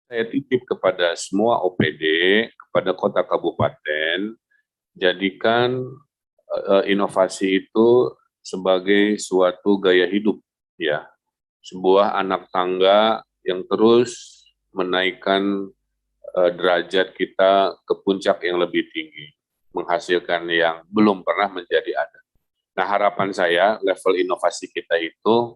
Saya titip kepada semua OPD, kepada kota kabupaten, jadikan inovasi itu sebagai suatu gaya hidup, ya, sebuah anak tangga yang terus menaikkan derajat kita ke puncak yang lebih tinggi, menghasilkan yang belum pernah menjadi ada. Nah, harapan saya level inovasi kita itu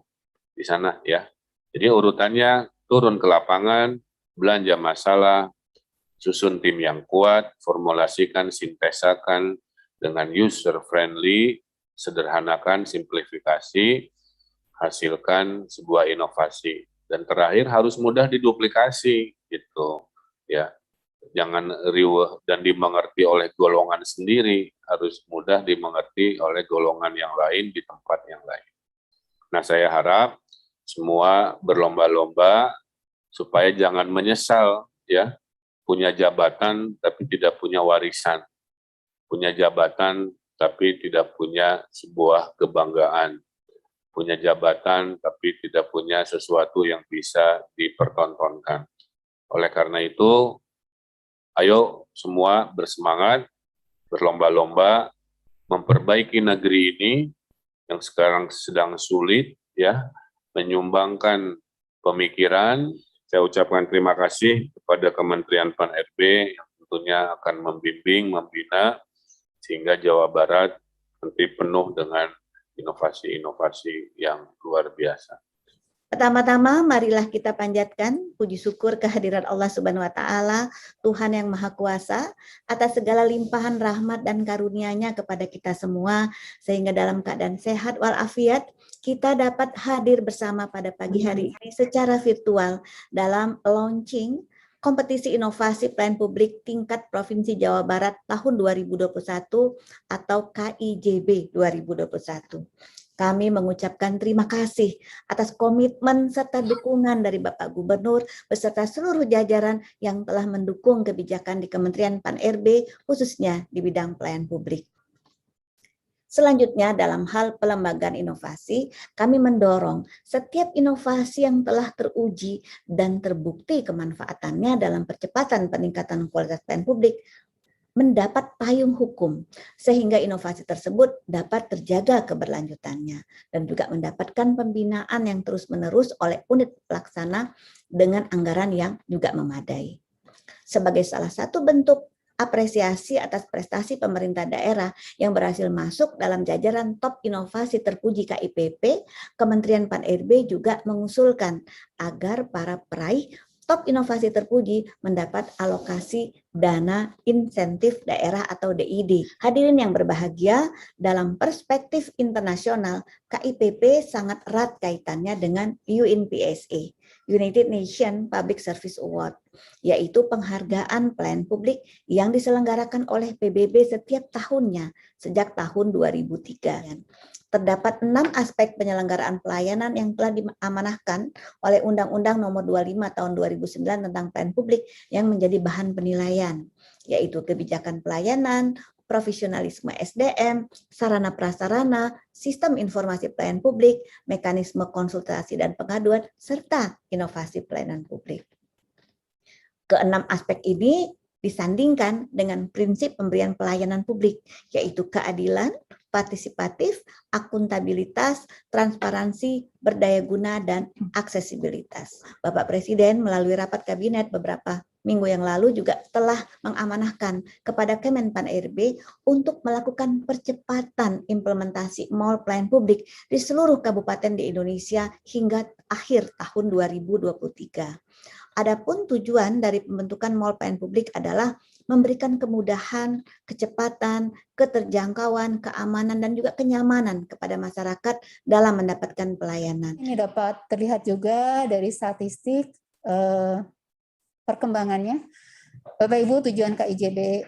di sana, ya. Jadi urutannya turun ke lapangan, belanja masalah, susun tim yang kuat, formulasikan, sintesakan dengan user friendly, sederhanakan, simplifikasi, hasilkan sebuah inovasi. Dan terakhir harus mudah diduplikasi gitu, ya. Jangan riuh dan dimengerti oleh golongan sendiri, harus mudah dimengerti oleh golongan yang lain di tempat yang lain. Nah, saya harap semua berlomba-lomba supaya jangan menyesal, ya, punya jabatan tapi tidak punya warisan, punya jabatan tapi tidak punya sebuah kebanggaan, punya jabatan tapi tidak punya sesuatu yang bisa dipertontonkan. Oleh karena itu, ayo semua bersemangat, berlomba-lomba, memperbaiki negeri ini yang sekarang sedang sulit, ya, menyumbangkan pemikiran. Saya ucapkan terima kasih kepada Kementerian Pan-RB yang tentunya akan membimbing, membina, sehingga Jawa Barat nanti penuh dengan inovasi-inovasi yang luar biasa. Pertama-tama, marilah kita panjatkan puji syukur kehadirat Allah Subhanahu wa Ta'ala, Tuhan yang Maha Kuasa, atas segala limpahan rahmat dan karunia-Nya kepada kita semua, sehingga dalam keadaan sehat walafiat, kita dapat hadir bersama pada pagi hari ini secara virtual dalam launching kompetisi inovasi pelayanan publik tingkat Provinsi Jawa Barat tahun 2021 atau KIJB 2021. Kami mengucapkan terima kasih atas komitmen serta dukungan dari Bapak Gubernur beserta seluruh jajaran yang telah mendukung kebijakan di Kementerian Pan-RB khususnya di bidang pelayanan publik. Selanjutnya, dalam hal pelembagaan inovasi, kami mendorong setiap inovasi yang telah teruji dan terbukti kemanfaatannya dalam percepatan peningkatan kualitas pelayanan publik mendapat payung hukum sehingga inovasi tersebut dapat terjaga keberlanjutannya dan juga mendapatkan pembinaan yang terus-menerus oleh unit pelaksana dengan anggaran yang juga memadai. Sebagai salah satu bentuk apresiasi atas prestasi pemerintah daerah yang berhasil masuk dalam jajaran top inovasi terpuji KIPP, Kementerian Pan-RB juga mengusulkan agar para peraih top inovasi terpuji mendapat alokasi dana insentif daerah atau DID. Hadirin yang berbahagia, dalam perspektif internasional, KIPP sangat erat kaitannya dengan UNPSA, United Nations Public Service Award, yaitu penghargaan pelayanan publik yang diselenggarakan oleh PBB setiap tahunnya sejak tahun 2003. Terdapat 6 aspek penyelenggaraan pelayanan yang telah diamanahkan oleh Undang-Undang Nomor 25 Tahun 2009 tentang Pelayanan Publik yang menjadi bahan penilaian, yaitu kebijakan pelayanan, profesionalisme SDM, sarana prasarana, sistem informasi pelayanan publik, mekanisme konsultasi dan pengaduan, serta inovasi pelayanan publik. Keenam aspek ini disandingkan dengan prinsip pemberian pelayanan publik, yaitu keadilan, partisipatif, akuntabilitas, transparansi, berdaya guna, dan aksesibilitas. Bapak Presiden melalui rapat kabinet beberapa minggu yang lalu juga telah mengamanahkan kepada Kemenpan-RB untuk melakukan percepatan implementasi mall pelayanan publik di seluruh kabupaten di Indonesia hingga akhir tahun 2023. Adapun tujuan dari pembentukan mall pelayanan publik adalah memberikan kemudahan, kecepatan, keterjangkauan, keamanan, dan juga kenyamanan kepada masyarakat dalam mendapatkan pelayanan. Ini dapat terlihat juga dari statistik perkembangannya. Bapak Ibu, tujuan KIJB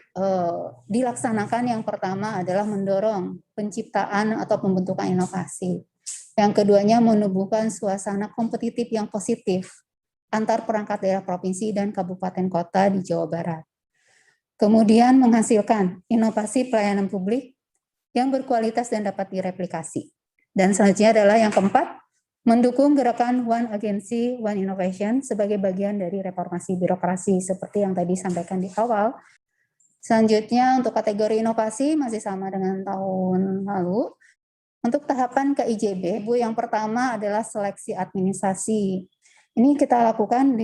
dilaksanakan yang pertama adalah mendorong penciptaan atau pembentukan inovasi. Yang keduanya menumbuhkan suasana kompetitif yang positif antar perangkat daerah provinsi dan kabupaten kota di Jawa Barat. Kemudian menghasilkan inovasi pelayanan publik yang berkualitas dan dapat direplikasi. Dan selanjutnya adalah yang keempat, Mendukung gerakan One Agency, One Innovation sebagai bagian dari reformasi birokrasi seperti yang tadi sampaikan di awal. Selanjutnya untuk kategori inovasi masih sama dengan tahun lalu. Untuk tahapan KIJB, Bu, yang pertama adalah seleksi administrasi. Ini kita lakukan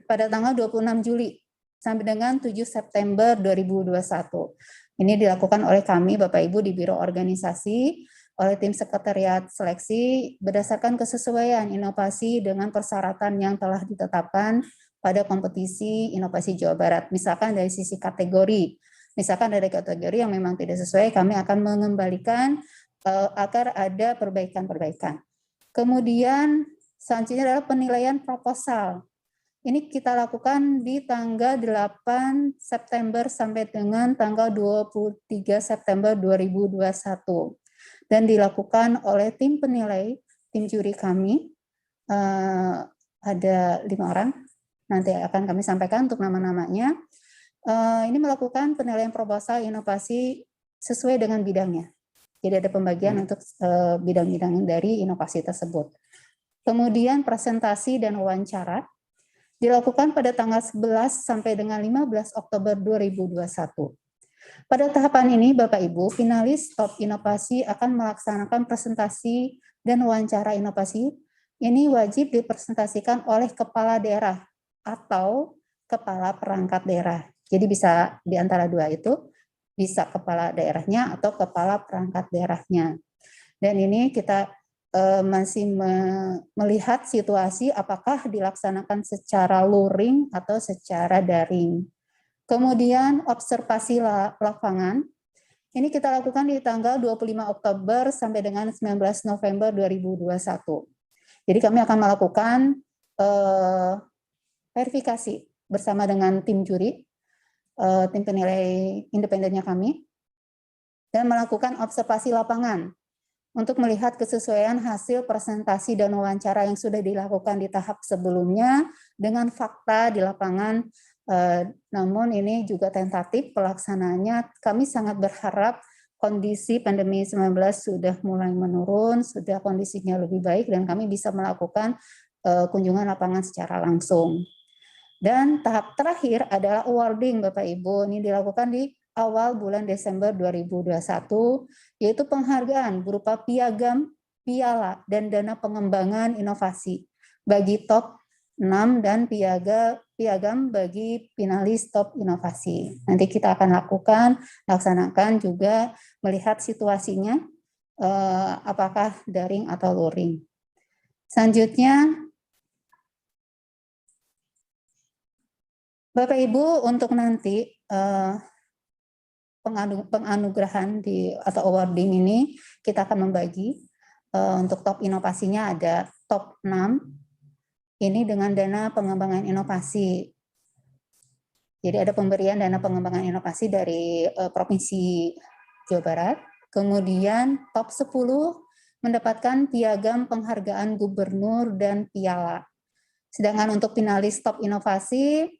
pada tanggal 26 Juli sampai dengan 7 September 2021. Ini dilakukan oleh kami, Bapak Ibu, di Biro Organisasi, oleh tim sekretariat seleksi berdasarkan kesesuaian inovasi dengan persyaratan yang telah ditetapkan pada kompetisi inovasi Jawa Barat. Misalkan dari sisi kategori, misalkan dari kategori yang memang tidak sesuai, kami akan mengembalikan agar ada perbaikan-perbaikan. Kemudian selanjutnya adalah penilaian proposal. Ini kita lakukan di tanggal 8 September sampai dengan tanggal 23 September 2021. Dan dilakukan oleh tim penilai, tim juri kami, ada 5 orang, nanti akan kami sampaikan untuk nama-namanya. Ini melakukan penilaian proposal inovasi sesuai dengan bidangnya. Jadi ada pembagian untuk bidang-bidang dari inovasi tersebut. Kemudian presentasi dan wawancara dilakukan pada tanggal 11 sampai dengan 15 Oktober 2021. Pada tahapan ini, Bapak Ibu, finalis top inovasi akan melaksanakan presentasi dan wawancara inovasi. Ini wajib dipresentasikan oleh kepala daerah atau kepala perangkat daerah. Jadi bisa di antara dua itu, bisa kepala daerahnya atau kepala perangkat daerahnya. Dan ini kita masih melihat situasi apakah dilaksanakan secara luring atau secara daring. Kemudian observasi lapangan, ini kita lakukan di tanggal 25 Oktober sampai dengan 19 November 2021. Jadi kami akan melakukan verifikasi bersama dengan tim juri, tim penilai independennya kami, dan melakukan observasi lapangan untuk melihat kesesuaian hasil presentasi dan wawancara yang sudah dilakukan di tahap sebelumnya dengan fakta di lapangan. Namun ini juga tentatif pelaksanaannya. Kami sangat berharap kondisi pandemi 19 sudah mulai menurun, sudah kondisinya lebih baik, dan kami bisa melakukan kunjungan lapangan secara langsung. Dan tahap terakhir adalah awarding, Bapak Ibu. Ini dilakukan di awal bulan Desember 2021, yaitu penghargaan berupa piagam, piala, dan dana pengembangan inovasi bagi top 6 dan piagam bagi finalis top inovasi. Nanti kita akan laksanakan juga melihat situasinya, apakah daring atau luring. Selanjutnya, Bapak Ibu, untuk nanti penganugerahan atau awarding ini kita akan membagi untuk top inovasinya ada top 6. Ini dengan dana pengembangan inovasi. Jadi ada pemberian dana pengembangan inovasi dari Provinsi Jawa Barat. Kemudian top 10 mendapatkan piagam penghargaan gubernur dan piala. Sedangkan untuk finalis top inovasi,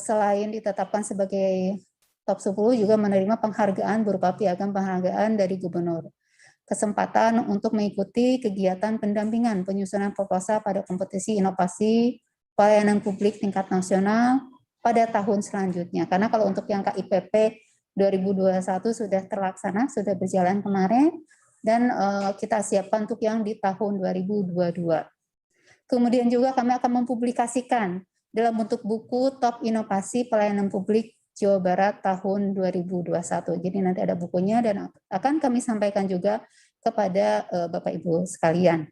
selain ditetapkan sebagai top 10 juga menerima penghargaan berupa piagam penghargaan dari gubernur. Kesempatan untuk mengikuti kegiatan pendampingan penyusunan proposal pada kompetisi inovasi pelayanan publik tingkat nasional pada tahun selanjutnya. Karena kalau untuk yang KIPP 2021 sudah terlaksana, sudah berjalan kemarin, dan kita siapkan untuk yang di tahun 2022. Kemudian juga kami akan mempublikasikan dalam bentuk buku top inovasi pelayanan publik Jawa Barat tahun 2021. Jadi nanti ada bukunya dan akan kami sampaikan juga kepada Bapak Ibu sekalian.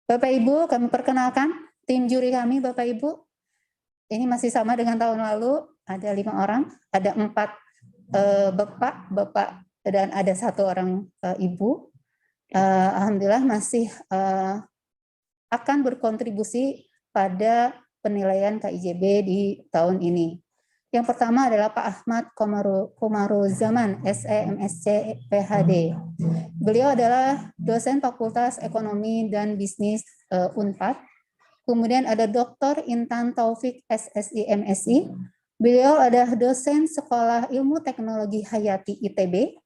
Bapak Ibu, kami perkenalkan tim juri kami, Bapak Ibu. Ini masih sama dengan tahun lalu, ada 5 orang, ada 4 bapak, dan ada 1 orang ibu. Alhamdulillah masih akan berkontribusi pada penilaian KIJB di tahun ini. Yang pertama adalah Pak Ahmad Komaruzaman, SE MSc PhD. Beliau adalah dosen Fakultas Ekonomi dan Bisnis Unpad. Kemudian ada Dr. Intan Taufik SSI MSI. Beliau adalah dosen Sekolah Ilmu Teknologi Hayati ITB.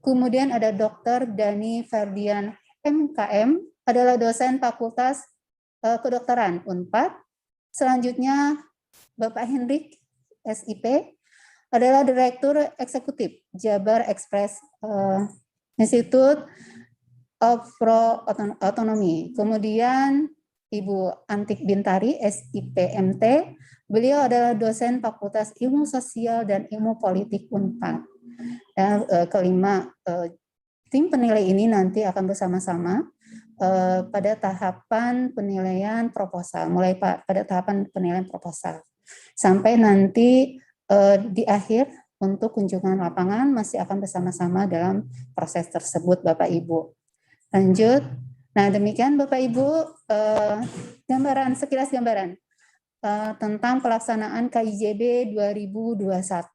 Kemudian ada Dr. Dani Ferdian MKM adalah dosen Fakultas Kedokteran Unpad. Selanjutnya Bapak Hendrik SIP adalah Direktur Eksekutif Jabar Express Institute of Pro Autonomy. Kemudian Ibu Antik Bintari SIPMT, beliau adalah dosen Fakultas Ilmu Sosial dan Ilmu Politik Unpad. Dan kelima, tim penilai ini nanti akan bersama-sama pada tahapan penilaian proposal, mulai pada tahapan penilaian proposal. Sampai nanti di akhir untuk kunjungan lapangan masih akan bersama-sama dalam proses tersebut Bapak Ibu. Lanjut. Nah, demikian Bapak Ibu sekilas gambaran tentang pelaksanaan KIJB 2021.